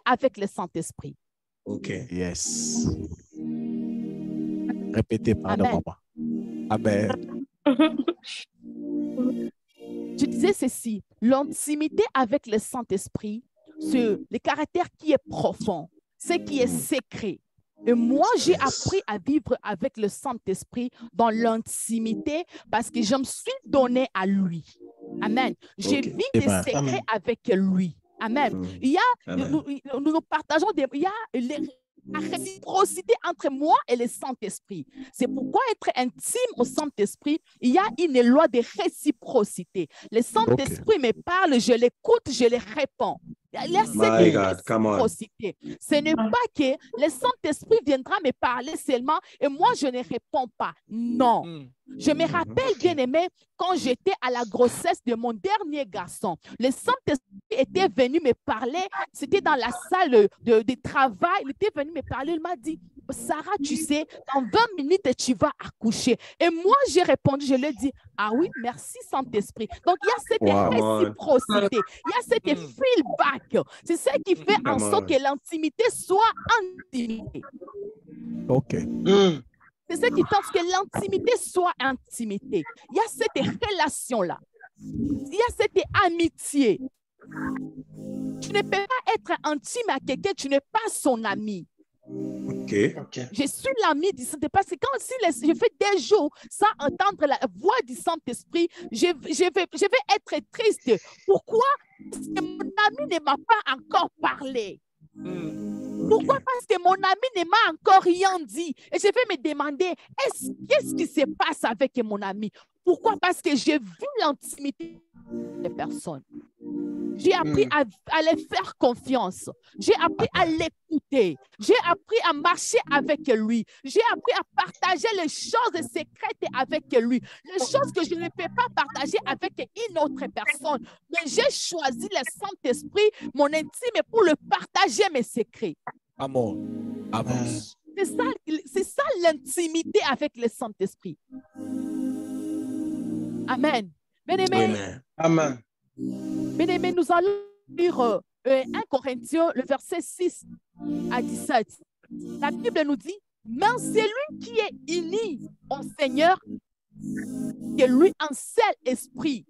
avec le Saint-Esprit. OK. Yes. Répétez, pardon, Amen. maman. Amen. Je disais ceci, l'intimité avec le Saint-Esprit, c'est le caractère qui est profond, ce qui est secret. Et moi, j'ai appris à vivre avec le Saint-Esprit dans l'intimité parce que je me suis donné à lui. Amen. J'ai vu des Amen. secrets Amen. avec lui. Amen. Il y a, Amen. nous partageons il y a la réciprocité entre moi et le Saint-Esprit. C'est pourquoi être intime au Saint-Esprit, il y a une loi de réciprocité. Le Saint-Esprit me parle, je l'écoute, je le réponds. Il y a My cette God, come on. réciprocité. Ce n'est pas que le Saint-Esprit viendra me parler seulement et moi, je ne réponds pas. Non. Je me rappelle, bien aimé, quand j'étais à la grossesse de mon dernier garçon, le Saint-Esprit était venu me parler. C'était dans la salle de travail. Il était venu me parler. Il m'a dit, Sarah, tu sais, dans 20 minutes, tu vas accoucher. Et moi, j'ai répondu, je lui ai dit, ah oui, merci Saint-Esprit. Donc, il y a cette réciprocité. Il y a cette feedback. C'est ça qui fait en sorte que l'intimité soit intimité. OK. C'est ce qui fait que l'intimité soit intimité. Il y a cette relation-là. Il y a cette amitié. Tu ne peux pas être intime à quelqu'un, tu n'es pas son ami. OK. Je suis l'ami du Saint-Esprit parce que quand je fais des jours sans entendre la voix du Saint-Esprit, je vais être triste. Pourquoi? Parce que mon ami ne m'a pas encore parlé. Pourquoi? Parce que mon ami ne m'a encore rien dit. Et je vais me demander, qu'est-ce qui se passe avec mon ami? Pourquoi? Parce que j'ai vu l'intimité des personnes. J'ai appris à lui faire confiance. J'ai appris à l'écouter. J'ai appris à marcher avec lui. J'ai appris à partager les choses secrètes avec lui. Les choses que je ne peux pas partager avec une autre personne. Mais j'ai choisi le Saint-Esprit, mon intime, pour le partager mes secrets. Amen. Amen. C'est ça l'intimité avec le Saint-Esprit. Amen. Bien-aimé. Amen. Bien-aimé, nous allons lire 1 Corinthiens, le verset 6 à 17. La Bible nous dit, mais c'est lui qui est uni au Seigneur, que lui un seul esprit.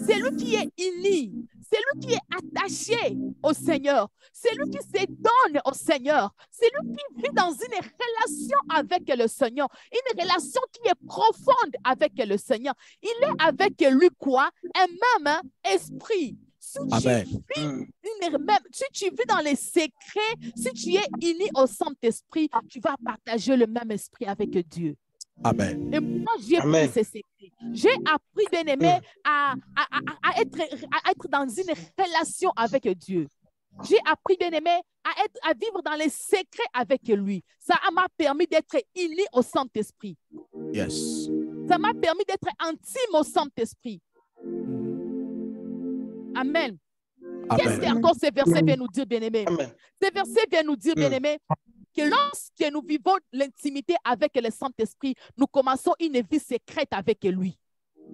C'est lui qui est uni, c'est lui qui est attaché au Seigneur, c'est lui qui se donne au Seigneur, c'est lui qui vit dans une relation avec le Seigneur, une relation qui est profonde avec le Seigneur. Il est avec lui quoi? Un même esprit. Si tu vis dans les secrets, si tu es uni au Saint-Esprit, tu vas partager le même esprit avec Dieu. Amen. Et moi, j'ai pris ces secrets. J'ai appris, bien aimé, à être dans une relation avec Dieu. J'ai appris, bien aimé, à vivre dans les secrets avec lui. Ça m'a permis d'être uni au Saint-Esprit. Yes. Ça m'a permis d'être intime au Saint-Esprit. Amen. Qu'est-ce que encore ce verset vient nous dire, bien aimé? Ce verset vient nous dire, bien aimé, que lorsque nous vivons l'intimité avec le Saint-Esprit, nous commençons une vie secrète avec lui.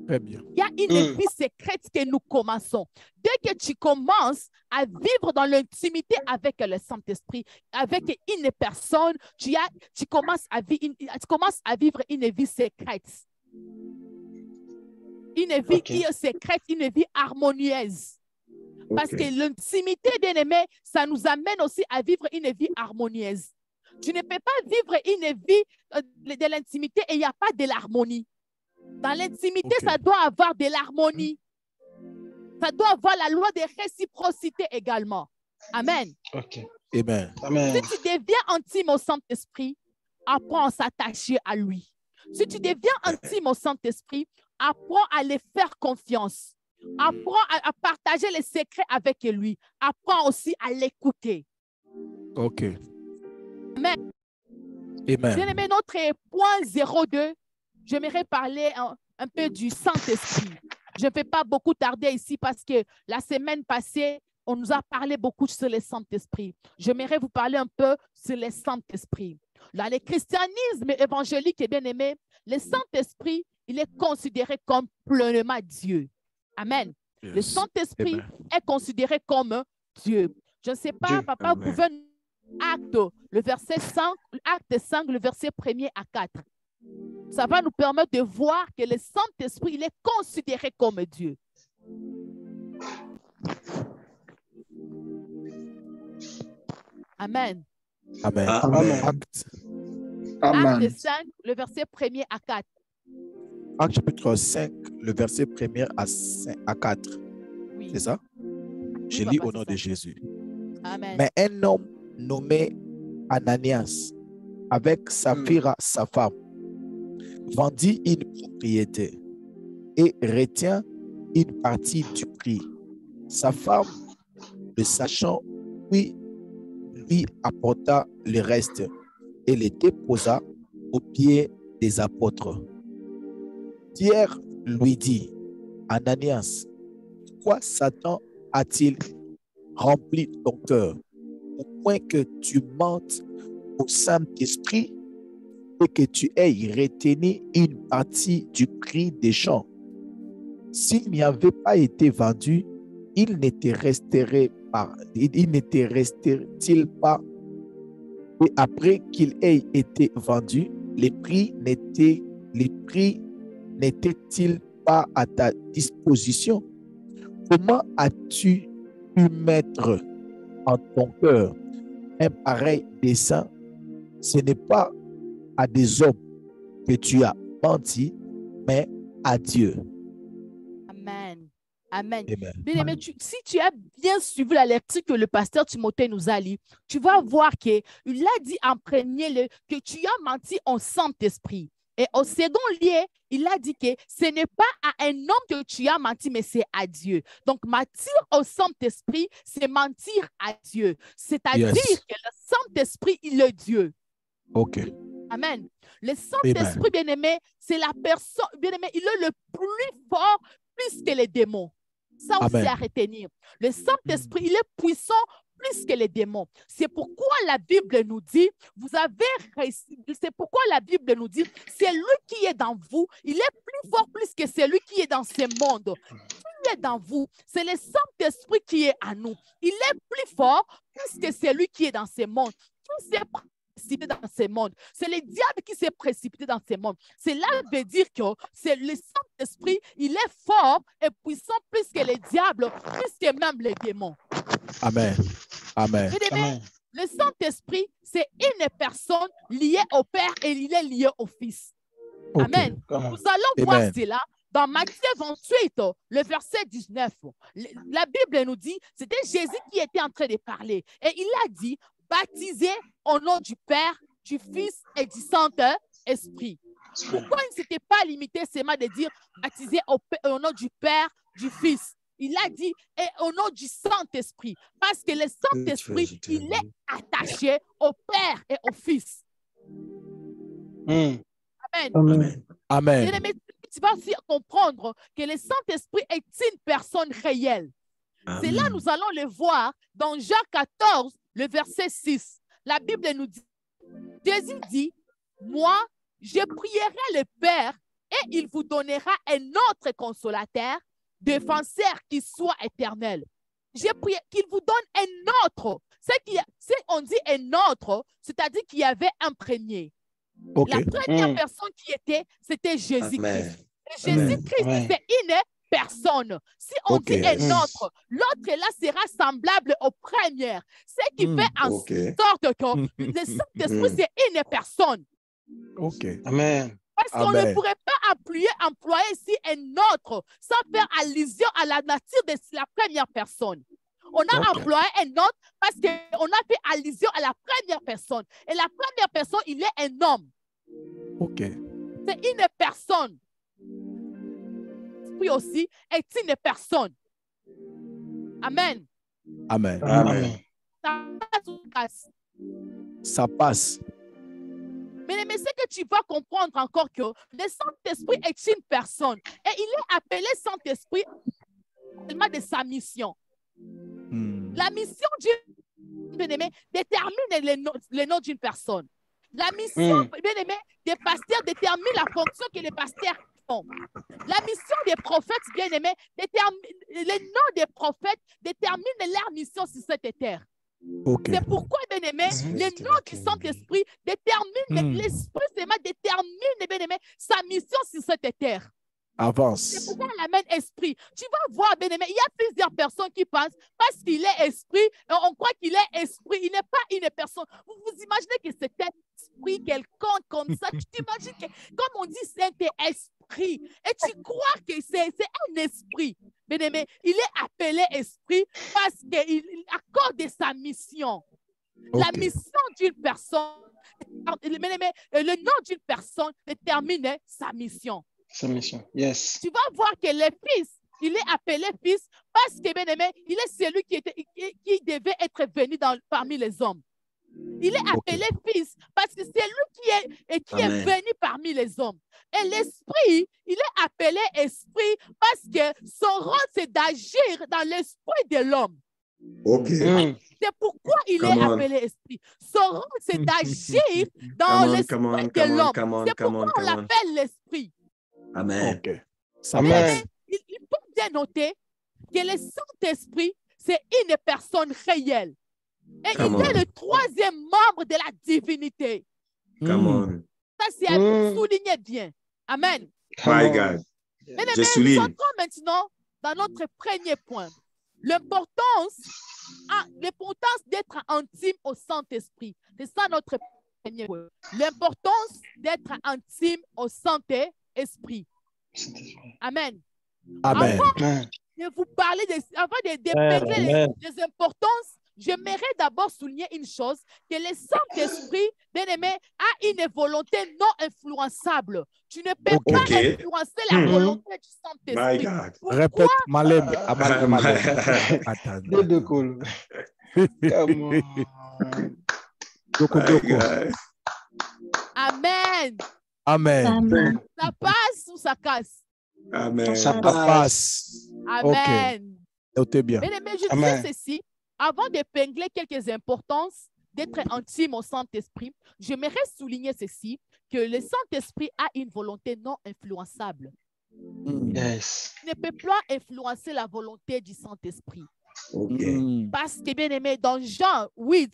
Très bien. Il y a une vie secrète que nous commençons. Dès que tu commences à vivre dans l'intimité avec le Saint-Esprit, avec une personne, tu commences à vivre une vie secrète. Une vie qui est secrète, une vie harmonieuse. Parce que l'intimité, bien aimé, ça nous amène aussi à vivre une vie harmonieuse. Tu ne peux pas vivre une vie de l'intimité et il n'y a pas de l'harmonie. Dans l'intimité, ça doit avoir de l'harmonie. Ça doit avoir la loi de réciprocité également. Amen. Amen. Si tu deviens intime au Saint-Esprit, apprends à s'attacher à lui. Si tu deviens intime au Saint-Esprit, apprends à lui faire confiance. Apprends à partager les secrets avec lui. Apprends aussi à l'écouter. OK. Amen. Amen. Bien aimé, notre point 02, j'aimerais parler un peu du Saint-Esprit. Je ne vais pas beaucoup tarder ici parce que la semaine passée, on nous a parlé beaucoup sur le Saint-Esprit. J'aimerais vous parler un peu sur le Saint-Esprit. Dans le christianisme évangélique, bien aimé, le Saint-Esprit, il est considéré comme pleinement Dieu. Amen. Yes. Le Saint-Esprit est considéré comme Dieu. Je ne sais pas, papa, vous pouvez acte, le verset 5, acte 5, le verset 1er à 4. Ça va nous permettre de voir que le Saint-Esprit, il est considéré comme Dieu. Amen. Amen. Amen. Acte 5, le verset 1er à 4. Acte chapitre 5, le verset 1er à 4. Oui. C'est ça? Je papa, lis au c'est nom ça. de Jésus. Amen. Mais un homme nommé Ananias, avec Saphira, sa femme, vendit une propriété et retient une partie du prix. Sa femme, le sachant, lui apporta le reste et le déposa aux pieds des apôtres. Pierre lui dit, Ananias, pourquoi Satan a-t-il rempli ton cœur au point que tu mentes au Saint-Esprit et que tu aies retenu une partie du prix des champs? S'il n'y avait pas été vendu, il n'était resté-il pas, et après qu'il ait été vendu, les prix n'étaient-ils pas à ta disposition? Comment as-tu pu mettre en ton cœur un pareil dessein? Ce n'est pas à des hommes que tu as menti, mais à Dieu. Amen. Amen. Amen. Bien-aimé, si tu as bien suivi la lecture que le pasteur Timothée nous a lue, tu vas voir qu'il a dit en premier que tu as menti au Saint-Esprit. Et au second lieu, il a dit que ce n'est pas à un homme que tu as menti, mais c'est à Dieu. Donc, mentir au Saint-Esprit, c'est mentir à Dieu. C'est-à-dire que le Saint-Esprit, il est Dieu. OK. Amen. Le Saint-Esprit, bien-aimé, c'est la personne, bien-aimé, il est le plus fort plus que les démons. Ça aussi à retenir. Le Saint-Esprit, il est puissant plus que les démons. C'est pourquoi la Bible nous dit, c'est pourquoi la Bible nous dit, c'est lui qui est dans vous, il est plus fort plus que celui qui est dans ce monde. Qui est dans vous, c'est le Saint-Esprit qui est à nous. Il est plus fort plus que celui qui est dans ce monde. Qui s'est précipité dans ce monde. C'est le diable qui s'est précipité dans ce monde. Cela veut dire que c'est le Saint-Esprit, il est fort et puissant plus que le diable, plus que même les démons. Amen. Amen. Amen. Le Saint-Esprit, c'est une personne liée au Père et il est lié au Fils. Okay. Amen. Nous allons voir cela dans Matthieu 28, le verset 19. La Bible nous dit, c'était Jésus qui était en train de parler. Et il a dit, baptisez au nom du Père, du Fils et du Saint-Esprit. Pourquoi il ne s'était pas limité seulement de dire baptisez au nom du Père, du Fils? Il a dit et au nom du Saint-Esprit. Parce que le Saint-Esprit, il est attaché au Père et au Fils. Amen. Amen. Amen. Mais tu vas aussi comprendre que le Saint-Esprit est une personne réelle. C'est là nous allons le voir dans Jean 14, le verset 6. La Bible nous dit, Jésus dit, moi, je prierai le Père et il vous donnera un autre consolateur, défenseur qui soit éternel. Je prie qu'il vous donne un autre. Si on dit un autre, c'est-à-dire qu'il y avait un premier. Okay. La première personne qui était, c'était Jésus-Christ. Jésus-Christ, c'est une personne. Si on dit un autre, l'autre là sera semblable au premier. Ce qui fait en sorte que le Saint-Esprit, c'est une personne. Amen. Parce qu'on ne pourrait pas employer ici un autre sans faire allusion à la nature de la première personne. On a employé un autre parce qu'on a fait allusion à la première personne. Et la première personne, il est un homme. C'est une personne. Puis aussi, est une personne. Amen. Amen. Amen. Ça passe. Mais c'est que tu vas comprendre encore que le Saint-Esprit est une personne. Et il est appelé Saint-Esprit tellement de sa mission. La mission d'une bien-aimé détermine le nom d'une personne. La mission, bien-aimé, des pasteurs détermine la fonction que les pasteurs font. La mission des prophètes, bien-aimés, le nom des prophètes détermine leur mission sur cette terre. OK. C'est pourquoi, bien-aimé, le nom du Saint-Esprit détermine, l'Esprit seulement détermine, bien-aimé, sa mission sur cette terre. C'est Avance. pourquoi on l'amène esprit. Tu vas voir, bien-aimé, il y a plusieurs personnes qui pensent, parce qu'il est esprit, on croit qu'il est esprit, il n'est pas une personne. Vous vous imaginez que c'est un esprit quelconque comme ça. Tu t'imagines que, comme on dit, c'est un esprit. Et tu crois que c'est un esprit. Bien-aimé, il est appelé esprit parce qu'il accorde sa mission. La OK. mission d'une personne, bien-aimé, le nom d'une personne détermine sa mission. Sa mission. Yes. Tu vas voir que le fils, il est appelé fils parce que, bien aimé, il est celui qui devait être venu parmi les hommes. Il est appelé fils parce que c'est lui qui est venu parmi les hommes. Et l'esprit, il est appelé esprit parce que son rôle, c'est d'agir dans l'esprit de l'homme. OK. C'est pourquoi il est appelé esprit. Son rôle, c'est d'agir dans l'esprit de l'homme. C'est pourquoi on l'appelle l'esprit. Amen. OK. Amen. Il faut bien noter que le Saint-Esprit, c'est une personne réelle. Et il est le troisième membre de la divinité. Come on. Ça, c'est à souligner bien. Amen. My God. Mais Je nous souligne. entrons maintenant dans notre premier point. L'importance d'être intime au Saint-Esprit. C'est ça notre premier point. L'importance d'être intime au Saint-Esprit. Amen. Amen. Avant de vous parler avant de dépingler les importances, j'aimerais d'abord souligner une chose, que le Saint-Esprit, bien-aimé, a une volonté non influençable. Tu ne peux pas influencer la volonté du My Saint-Esprit. God. Pourquoi? Répète, Malem. Attends. De cool. Come on. My God. Amen. Amen. Ça passe ou ça casse? Amen. Ça Ça passe. passe. Amen. Notez bien. Bien-aimé, je Amen. dis ceci, avant d'épingler quelques importances d'être intime au Saint-Esprit, j'aimerais souligner ceci, que le Saint-Esprit a une volonté non influençable. Yes. Il ne peut pas influencer la volonté du Saint-Esprit. OK. Parce que, bien aimé, dans Jean 8,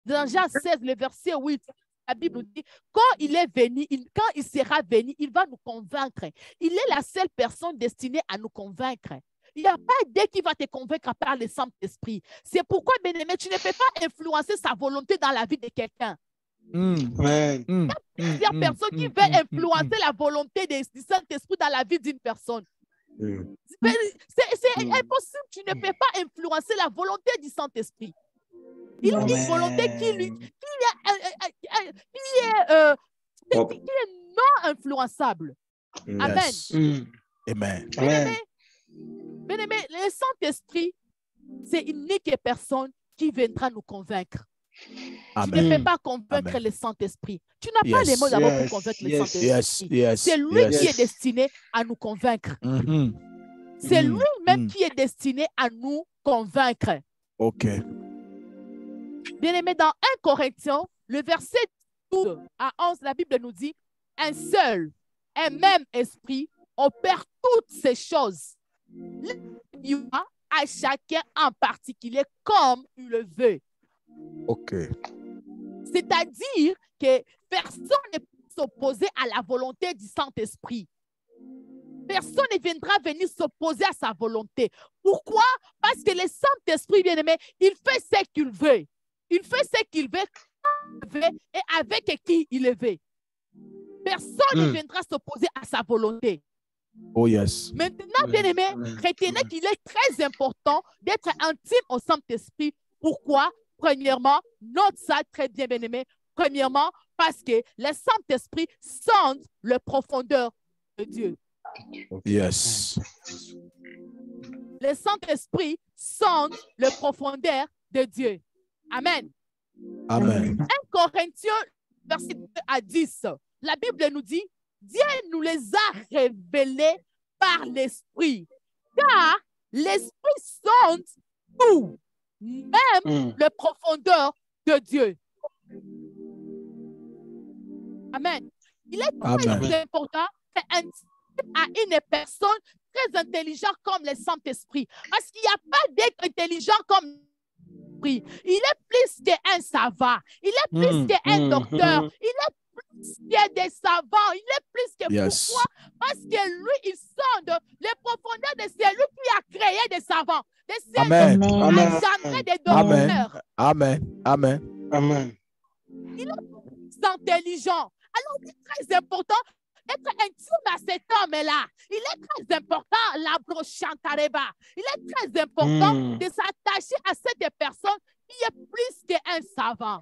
dans Jean 16, le verset 8, la Bible nous dit, quand il est venu, quand il sera venu, il va nous convaincre. Il est la seule personne destinée à nous convaincre. Il n'y a pas Dieu qui va te convaincre par le Saint-Esprit. C'est pourquoi, bien aimé, tu ne peux pas influencer sa volonté dans la vie de quelqu'un. Amen. Il y a plusieurs personnes qui veulent influencer la volonté du Saint-Esprit dans la vie d'une personne. C'est impossible. Tu ne peux pas influencer la volonté du Saint-Esprit. Il a une volonté qui est non influençable. Amen. Yes. Amen. Amen. Bien-aimé, le Saint-Esprit, c'est une unique personne qui viendra nous convaincre. Tu ne Amen. peux pas convaincre Amen. le Saint-Esprit. Tu n'as pas Yes. les mots d'abord Yes. pour convaincre le Yes. Saint-Esprit. Yes. C'est lui Yes. qui est destiné à nous convaincre. Mhm. C'est Mm. lui-même Mm. qui est destiné à nous convaincre. OK. Bien-aimé, dans 1 Corinthiens, le verset 12 à 11, la Bible nous dit, un seul et même esprit opère toutes ces choses. Il y a à chacun en particulier comme il le veut. OK. C'est-à-dire que personne ne peut s'opposer à la volonté du Saint-Esprit. Personne ne viendra venir s'opposer à sa volonté. Pourquoi? Parce que le Saint-Esprit, bien-aimé, il fait ce qu'il veut. Il fait ce qu'il veut, quand il veut et avec qui il le veut. Personne ne viendra s'opposer à sa volonté. Oh yes. Maintenant, bien-aimé, retenez qu'il est très important d'être intime au Saint-Esprit. Pourquoi? Premièrement, note ça très bien, bien-aimé. Premièrement, parce que le Saint-Esprit sonde le profondeur de Dieu. Yes. Le Saint-Esprit sonde le profondeur de Dieu. Amen. Amen. 1 Corinthiens, verset 2 à 10, la Bible nous dit, Dieu nous les a révélés par l'Esprit, car l'Esprit sonde tout, même le profondeur de Dieu. Amen. Il est très important à une personne très intelligente comme le Saint-Esprit, parce qu'il n'y a pas d'être intelligent comme Saint-Esprit. Il est plus qu'un savant. Il est plus qu'un docteur. Il est plus que des savants. Il est plus que pourquoi? Parce que lui, il sonde les profondeurs de celui qui a créé des savants. De celui qui a engendré des docteurs. Amen. Amen. Amen. Il est plus intelligent. Alors, il est très important d'être intime à cet homme-là. Il est très important, la brochantareba. Il est très important de s'attacher à cette personne qui est plus qu'un savant.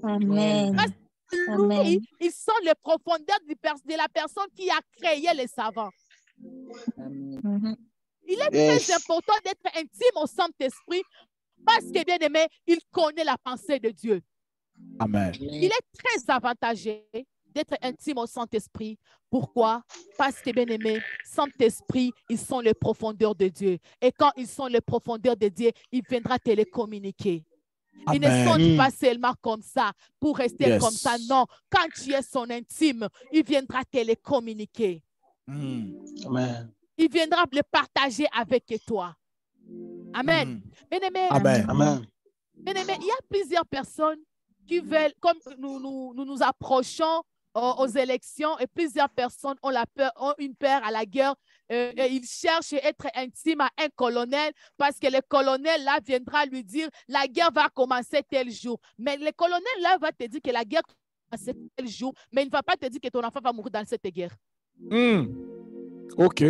Amen. Parce que lui, ils sont les profondeurs de la personne qui a créé les savants. Il est très important d'être intime au Saint-Esprit parce que, bien aimé, il connaît la pensée de Dieu. Amen. Il est très avantageux d'être intime au Saint-Esprit. Pourquoi? Parce que, bien aimé, Saint-Esprit, ils sont les profondeurs de Dieu. Et quand ils sont les profondeurs de Dieu, il viendra te les communiquer. Ils ne sont pas seulement comme ça pour rester comme ça. Non, quand tu es son intime, il viendra te les communiquer. Amen. Il viendra le partager avec toi. Amen. Bien-aimé, Amen. Bien-aimé, il y a plusieurs personnes qui veulent, comme nous approchons aux élections et plusieurs personnes ont une peur à la guerre et ils cherchent à être intimes à un colonel parce que le colonel là viendra lui dire la guerre va commencer tel jour. Mais le colonel là va te dire que la guerre va commencer tel jour, mais il ne va pas te dire que ton enfant va mourir dans cette guerre. OK.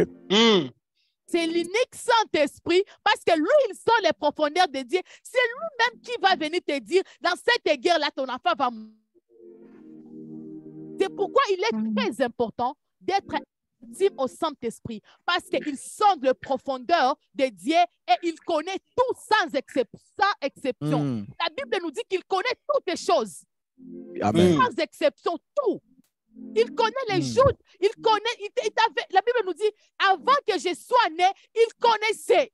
C'est l'unique Saint-Esprit parce que lui, il sent les profondeurs de Dieu. C'est lui-même qui va venir te dire dans cette guerre-là, ton enfant va mourir. C'est pourquoi il est très important d'être intime au Saint-Esprit parce qu'il sonde les profondeurs de Dieu et il connaît tout sans exception. La Bible nous dit qu'il connaît toutes les choses. Amen. Sans exception, tout. Il connaît les jours. Il connaît. La Bible nous dit, avant que je sois né, il connaissait.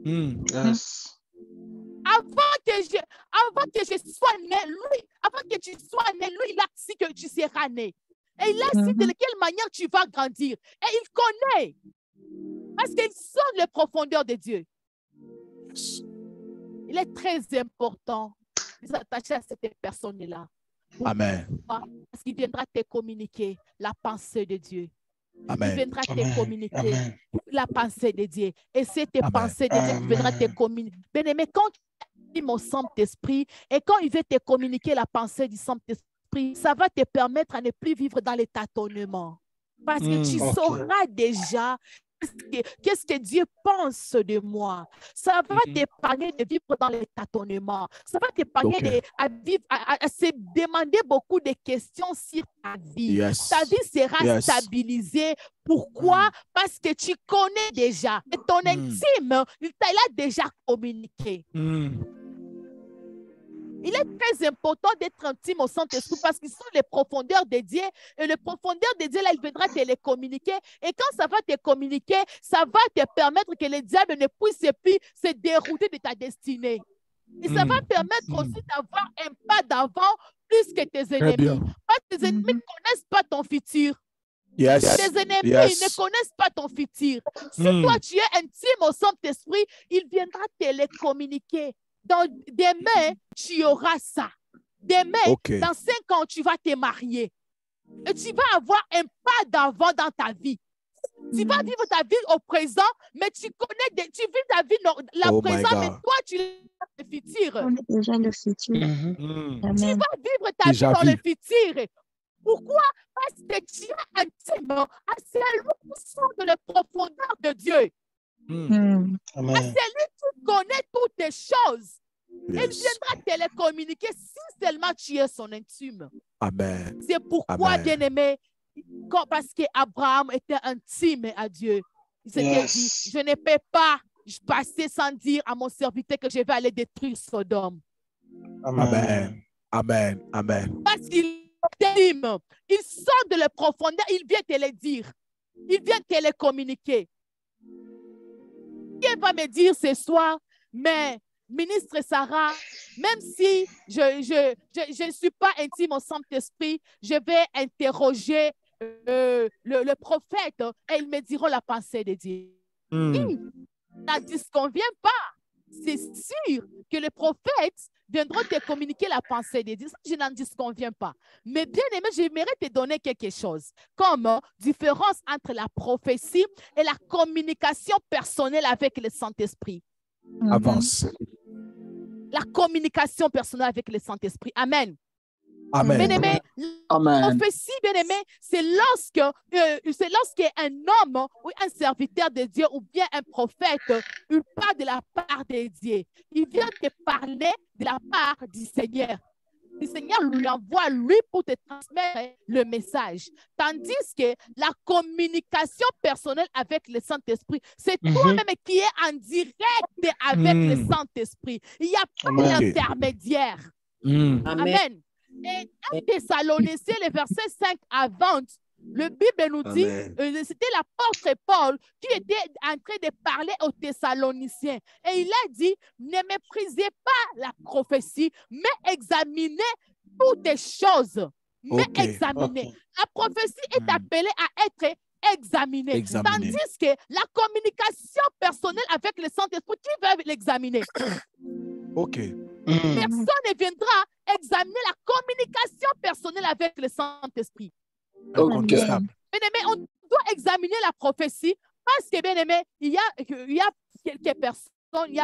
Yes. Avant que je sois né, lui, avant que tu sois né, lui, il a dit que tu seras né. Et il a dit de quelle manière tu vas grandir. Et il connaît. Parce qu'il sonde les profondeurs de Dieu. Il est très important de s'attacher à cette personne-là. Amen. Parce qu'il viendra te communiquer la pensée de Dieu. Amen. Il viendra te communiquer la pensée de Dieu. Et c'est tes pensées de Dieu qui viendra te communiquer. Bien-aimé, quand tu es au Saint-Esprit et quand il veut te communiquer la pensée du Saint-Esprit, ça va te permettre à ne plus vivre dans les tâtonnements. Parce que tu sauras déjà qu'est-ce que Dieu pense de moi. Ça va t'épargner de vivre dans les tâtonnements. Ça va t'épargner à se demander beaucoup de questions sur ta vie. Ta vie sera stabilisée. Pourquoi? Parce que tu connais déjà. Et ton intime, il t'a déjà communiqué. Il est très important d'être intime au Saint-Esprit parce qu'ils sont les profondeurs de Dieu. Et les profondeurs de Dieu, là, il viendra te les communiquer. Et quand ça va te communiquer, ça va te permettre que le diable ne puisse plus se dérouter de ta destinée. Et ça va permettre aussi d'avoir un pas d'avant plus que tes ennemis. Parce que tes ennemis ne connaissent pas ton futur. Tes ennemis ils ne connaissent pas ton futur. Si toi, tu es intime au Saint-Esprit, il viendra te les communiquer. Demain, tu auras ça. Demain, dans 5 ans, tu vas te marier. Et tu vas avoir un pas d'avant dans ta vie. Tu vas vivre ta vie au présent, mais tu vis ta vie présent, mais toi, tu es le futur. On est déjà le futur. Tu vas vivre ta vie dans le futur. Pourquoi? Parce que tu es intime à celui qui sort de la profondeur de Dieu. À celui qui connaît toutes les choses. Il viendra te les communiquer si seulement tu es son intime. Amen. C'est pourquoi, bien-aimé, parce qu'Abraham était intime à Dieu. Il s'était dit, je ne peux pas passer sans dire à mon serviteur que je vais aller détruire Sodome. Amen. Amen. Amen. Parce qu'il est intime. Il sort de la profondeur, il vient te le dire. Il vient te le communiquer. Qui va me dire ce soir, mais ministre Sarah, même si je ne suis pas intime au Saint-Esprit, je vais interroger le prophète et ils me diront la pensée de Dieu. Ça ne disconvient pas. c'est sûr que les prophètes viendront te communiquer la pensée de Dieu. Ça, je n'en disconviens pas. Mais bien aimé, j'aimerais te donner quelque chose, comme différence entre la prophétie et la communication personnelle avec le Saint-Esprit. Avance. La communication personnelle avec le Saint-Esprit. Amen. Amen. Bien-aimé, Amen. la prophétie, bien-aimé, c'est lorsque un homme ou un serviteur de Dieu ou bien un prophète, il parle de la part de Dieu. Il vient te parler de la part du Seigneur. Le Seigneur lui envoie, lui, pour te transmettre le message. Tandis que la communication personnelle avec le Saint-Esprit, c'est toi-même qui es en direct avec le Saint-Esprit. Il n'y a pas d'intermédiaire. Amen. Et en Thessaloniciens, le verset 5 à 20, le Bible nous dit, c'était l'apôtre Paul qui était en train de parler aux Thessaloniciens. Et il a dit, ne méprisez pas la prophétie, mais examinez toutes les choses. Mais examinez. La prophétie est appelée à être examinée. Tandis que la communication personnelle avec le Saint-Esprit, qui va l'examiner? Personne ne viendra examiner la communication personnelle avec le Saint-Esprit. Bien-aimé, on doit examiner la prophétie parce que, bien aimé, il y a quelques personnes, il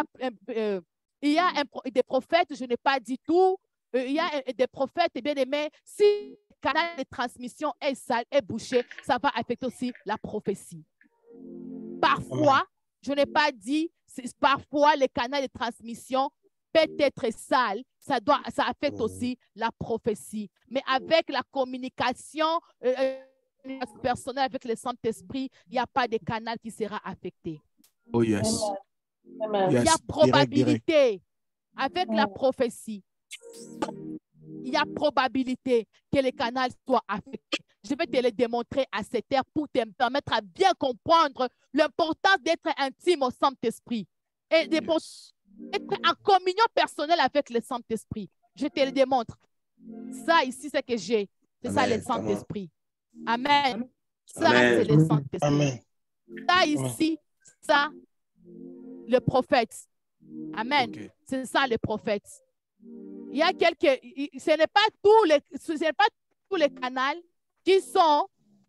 y a des prophètes, je n'ai pas dit tout, il y a des prophètes, bien aimé, si le canal de transmission est sale, est bouché, ça va affecter aussi la prophétie. Parfois, je n'ai pas dit, parfois le canal de transmission peut être sale, ça affecte aussi la prophétie. Mais avec la communication personnelle avec le Saint-Esprit, il n'y a pas de canal qui sera affecté. Oh yes. Il y a probabilité avec la prophétie. Il y a probabilité que le canal soit affecté. Je vais te le démontrer à cette heure pour te permettre à bien comprendre l'importance d'être intime au Saint-Esprit et d'être en communion personnelle avec le Saint-Esprit. Je te le démontre. Ça ici, c'est que j'ai. C'est ça le Saint-Esprit. Amen. Ça, c'est le Saint-Esprit. Ça ici, ça, le prophète. Amen. C'est ça le prophète. Il y a quelques, ce n'est pas tous les canaux qui sont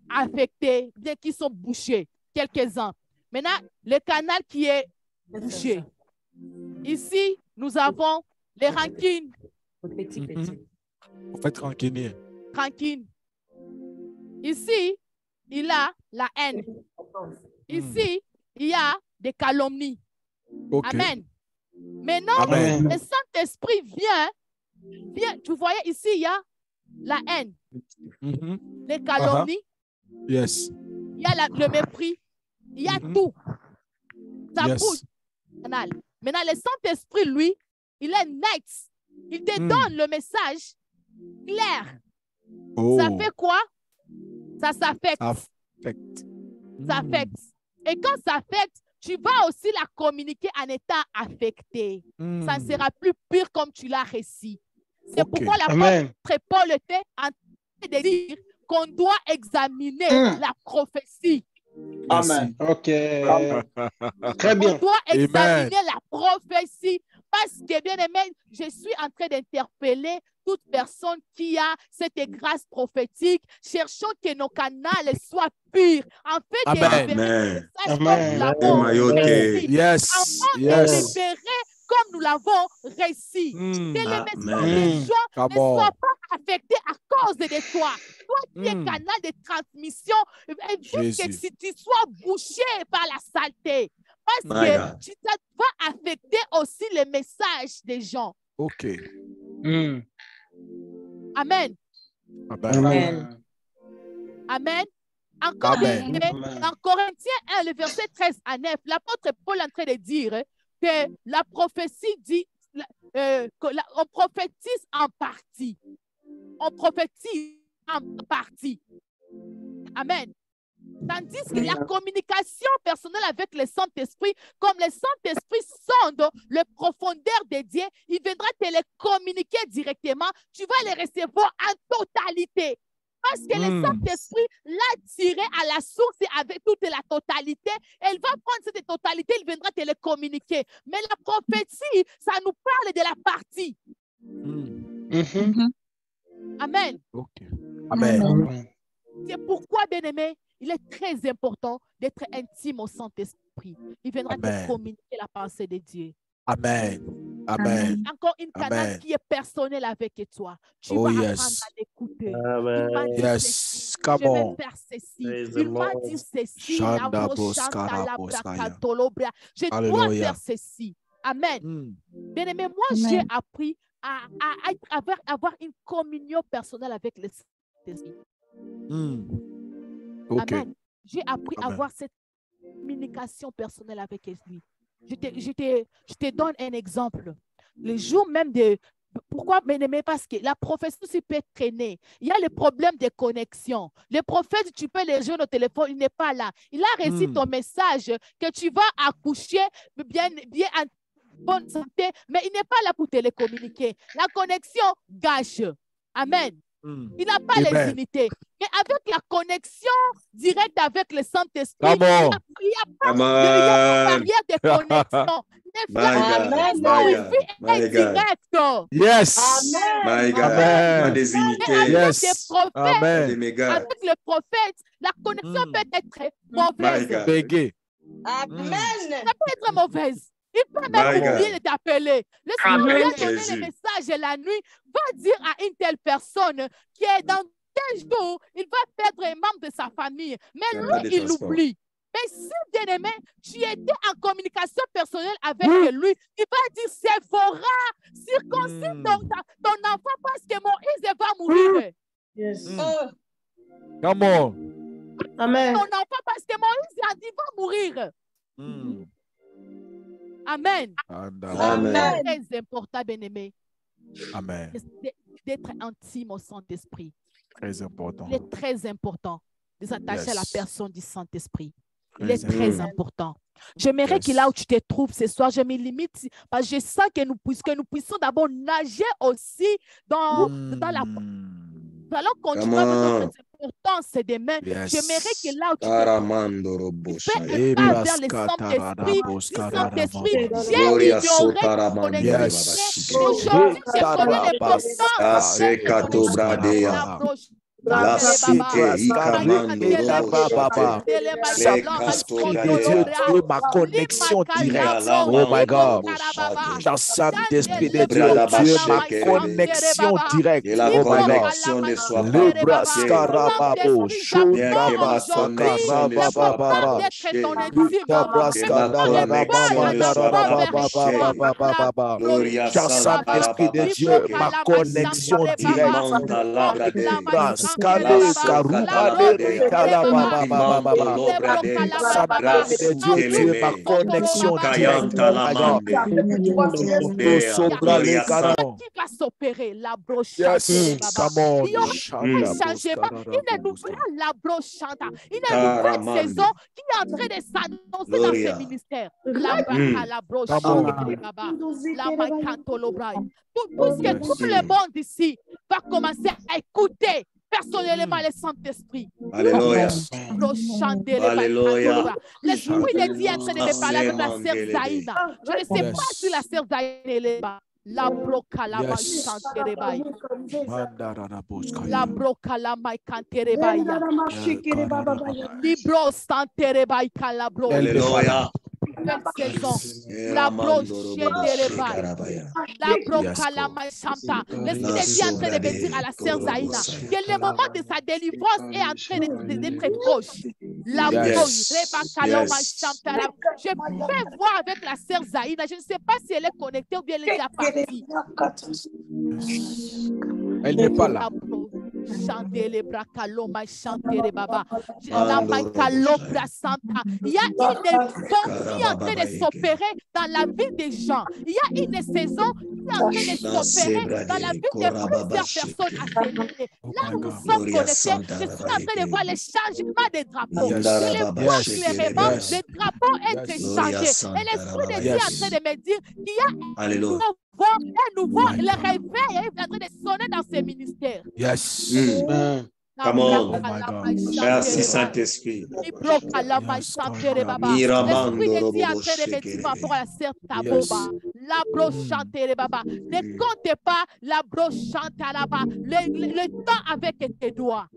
affectés, bien qui sont bouchés, quelques-uns. Maintenant, le canal qui est bouché. Ici, nous avons les rancines. Vous faites rancunier. Rancune. Ici, il a la haine. Ici, il y a des calomnies. Amen. Maintenant, le Saint-Esprit vient, tu voyais ici, il y a la haine, les calomnies, yes. Il y a le mépris, il y a tout. Ça bouge. Maintenant, le Saint-Esprit, lui, il est net. Il te donne le message clair. Ça fait quoi? Ça s'affecte. Ça affecte. Et quand ça affecte, tu vas aussi la communiquer en étant affecté. Ça ne sera plus pire comme tu l'as réussi. C'est pourquoi l'apôtre Paul était en train de dire qu'on doit examiner la prophétie. Amen. OK. Très bien. On doit examiner la prophétie parce que, bien aimé, je suis en train d'interpeller toute personne qui a cette grâce prophétique. Cherchons que nos canaux soient purs. En fait, Amen. comme nous l'avons réussi. Que les messages des gens ne soient pas affectés à cause de toi. Toi qui es canal de transmission, que si tu sois bouché par la saleté. Parce que tu vas affecter aussi les messages des gens. Amen. Amen. Amen. Encore dans Corinthiens 1, le verset 13 à 9, l'apôtre Paul est en train de dire que la prophétie dit, on prophétise en partie. On prophétise en partie. Amen. Tandis que la communication personnelle avec le Saint-Esprit, comme le Saint-Esprit sonde le profondeur de Dieu, il viendra te les communiquer directement. Tu vas les recevoir en totalité. Parce que le Saint-Esprit l'a tiré à la source et avec toute la totalité. Elle va prendre cette totalité, il viendra te le communiquer. Mais la prophétie, ça nous parle de la partie. Amen. Okay. Amen. Amen. C'est pourquoi, bien-aimé, il est très important d'être intime au Saint-Esprit. Il viendra te communiquer la pensée de Dieu. Amen. Amen. Encore une canal qui est personnelle avec toi. Tu vas apprendre à l'écouter. Yes, come on. Je vais faire ceci. Il m'a dit ceci. Je dois faire ceci. Amen. Bien-aimé, moi, j'ai appris à avoir une communion personnelle avec le Saint-Esprit. Amen. J'ai appris à avoir cette communication personnelle avec lui. Je te donne un exemple. Le jour même de... Pourquoi, bien-aimé? Parce que la prophétie aussi peut traîner. Il y a le problème de connexion. Le prophète, tu peux le joindre au téléphone, il n'est pas là. Il a reçu ton message que tu vas accoucher bien en bonne santé, mais il n'est pas là pour te le communiquer. La connexion gâche. Amen. Il n'a pas les unités. Mais avec la connexion directe avec le Saint-Esprit, il n'y a pas de barrière de connexion. Direct. Yes. My God. Pas des unités. Yes. Amen. Avec le prophète, la connexion peut être mauvaise. Amen. Ça peut être mauvaise. Il peut même oublier de t'appeler. Le Seigneur vient donner le message la nuit, va dire à une telle personne qui est dans 15 jours, il va perdre un membre de sa famille. Mais lui, il l'oublie. Mais si, bien-aimé, tu étais en communication personnelle avec lui, il va dire, Séphora, circoncis ton enfant parce que Moïse va mourir. Yes. Come on. Amen. Ton enfant parce que Moïse a dit, va mourir. Amen. Amen. C'est très important, bien-aimé. Amen. D'être intime au Saint-Esprit. Très important. Il est très important de s'attacher à la personne du Saint-Esprit. Il est très important. J'aimerais que là où tu te trouves ce soir, je me limite parce que je sens que nous puissions d'abord nager aussi dans la... Nous allons continuer avec notre importance demain. J'aimerais que là où tu te trouves, fais un pas vers le Saint-Esprit. Le Saint-Esprit, j'ai ignoré ton connexion. Aujourd'hui, je connais l'importance. La cité, Saint-Esprit de Dieu, tu es ma connexion directe. Oh my God. Saint-Esprit de Dieu, tu es ma connexion directe. Oh my God. Le brascarababo, Saint-Esprit de Dieu, ma connexion directe. Ma connexion directe. Qui va s'opérer la broche? Come on. Il y aura un changement, une nouvelle la brochante, une nouvelle saison qui est en train de s'annoncer dans ce ministère. La broche, la puisque tout le monde ici va commencer à écouter personnellement le Saint-Esprit. Alléluia. Alléluia. L'Esprit de Dieu est en train de me parler avec la sœur Zaïna. Je ne sais pas si la sœur Zaïna est là. La broca la maïkanterebaï. La broca la maïkanterebaï. Libro santerebaï calabro. Alléluia. Saison. La broche terebaï. La broca la maïchanta. L'Esprit de Dieu est en train de me dire à la sœur Zaïna que le moment de sa délivrance est en train d'être proche. La broche rebaka maïchanta. Je peux voir avec la sœur Zaïna. Je ne sais pas si elle est connectée ou bien elle est déjà partie. Elle n'est pas là. Chanter les bras caloma, chanter les baba. La calobra santa. Il y a une vie en train de s'opérer dans la vie des gens. Il y a une saison qui est en train de s'opérer dans la vie de plusieurs personnes à ce moment. Là où nous sommes connectés, je suis en train de voir le changement des drapeaux. Je les vois clairement, les drapeaux être changés. Et l'Esprit de Dieu est en train de me dire qu'il y a un nouveau, le réveil est en train de sonner dans ces ministères. Yes. Come on. Merci, Saint-Esprit. L'Esprit de Dieu en train de me dire par rapport à la sœur Taboba. La brochante baba. Ne comptez pas la brochante là-bas. Le temps avec tes doigts.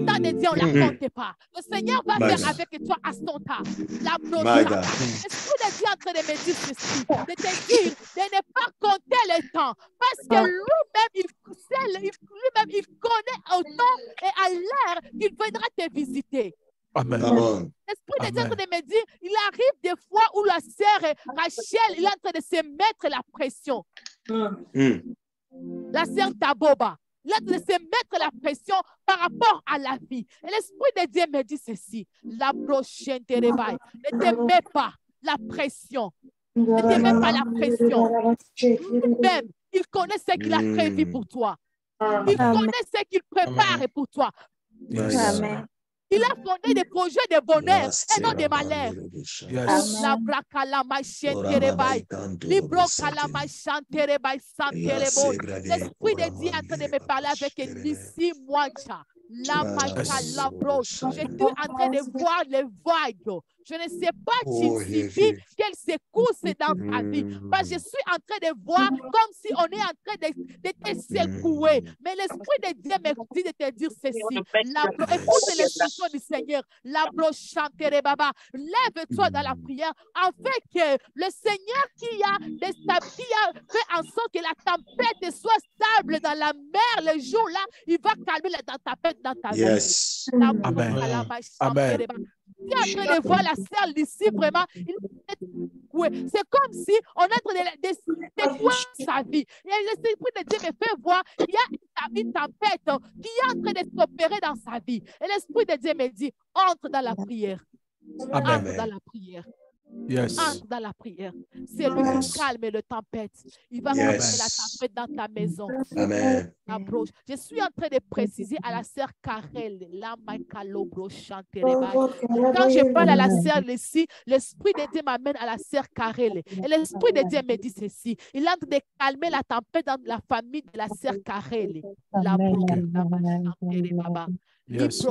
Tant de Dieu, on ne la compte pas. Le Seigneur va faire avec toi à son temps. La brochante. L'Esprit de Dieu en train de me dire ceci. De te dire de ne pas compter le temps. Parce que lui-même, il connaît au temps et à l'heure qu'il viendra te visiter. Amen. L'Esprit de Dieu est en train de me dire, il arrive des fois où la sœur Rachel, il est en train de se mettre la pression. La sœur Taboba, il est en train de se mettre la pression par rapport à la vie. Et l'Esprit de Dieu me dit ceci, la prochaine te réveille. Ne te mets pas la pression. Ne te mets pas la pression. Lui-même, il connaît ce qu'il a prévu pour toi. Il connaît ce qu'il prépare pour toi. Amen. Il a fondé des projets de bonheur et non de malheur. La bracala machine terebai. Libro kalama chanterebai santerebo. L'Esprit de Dieu est en train de me parler avec Nissi Mwacha. La macha la broche. Je suis en train de voir les vagues. Je ne sais pas, Chichibi, quelle secousse dans ta vie. Parce que je suis en train de voir comme si on est en train de te secouer. Mais l'Esprit de Dieu me dit de te dire ceci. Écoute l'instruction du Seigneur. La broche chanterait, baba. Lève-toi dans la prière afin que le Seigneur qui a fait en sorte que la tempête soit stable dans la mer le jour-là, il va calmer la tempête dans ta vie. Yes. Amen. Tu es en train de voir la sœur ici, vraiment. C'est comme si on est en train de secouer sa vie. Et l'Esprit de Dieu me fait voir qu'il y a une tempête qui est en train de s'opérer dans sa vie. Et l'Esprit de Dieu me dit, entre dans la prière. Amen. Entre dans la prière. Yes. Entre dans la prière. C'est lui qui calme la tempête. Il va calmer la tempête dans ta maison. Amen. Approche. Je suis en train de préciser à la sœur Karel. Quand je parle à la sœur ici, l'Esprit de Dieu m'amène à la sœur Karel. Et l'Esprit de Dieu me dit ceci. Il est en train de calmer la tempête dans la famille de la sœur Karel. Yes,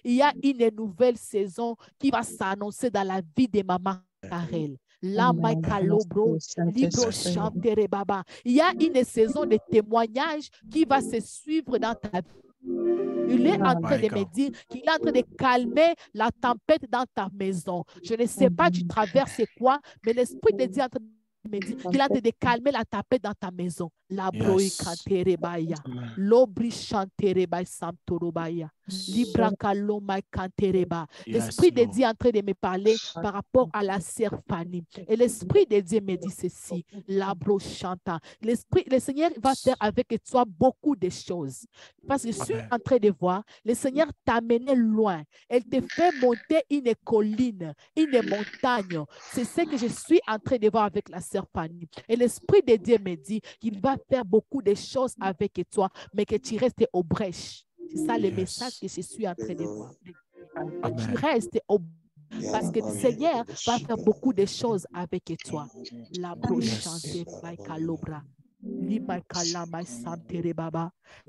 il y a une nouvelle saison qui va s'annoncer dans la vie de maman Karel. Il y a une saison de témoignages qui va se suivre dans ta vie. Il est en train de me dire qu'il est en train de calmer la tempête dans ta maison. Je ne sais pas, tu traverses quoi, mais l'Esprit de Dieu est en train de me dire qu'il est en train de calmer la tempête dans ta maison. La broi kanterebaya, l'obri chanterebaya samtorobaya, libra kaloma kantereba. L'Esprit de Dieu est en train de me parler par rapport à la sœur Fanny. Et l'Esprit de Dieu me dit ceci, la bro chanta. Le Seigneur va faire avec toi beaucoup de choses. Parce que je suis en train de voir, le Seigneur t'a amené loin. Elle te fait monter une colline, une montagne. C'est ce que je suis en train de voir avec la sœur Fanny. Et l'Esprit de Dieu me dit qu'il va faire beaucoup de choses avec toi, mais que tu restes au brèche. C'est ça le message que je suis en train de voir. Tu restes au parce que le Seigneur va faire beaucoup de choses avec toi. La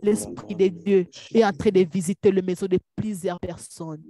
l'Esprit de Dieu est en train de visiter les maisons de plusieurs personnes.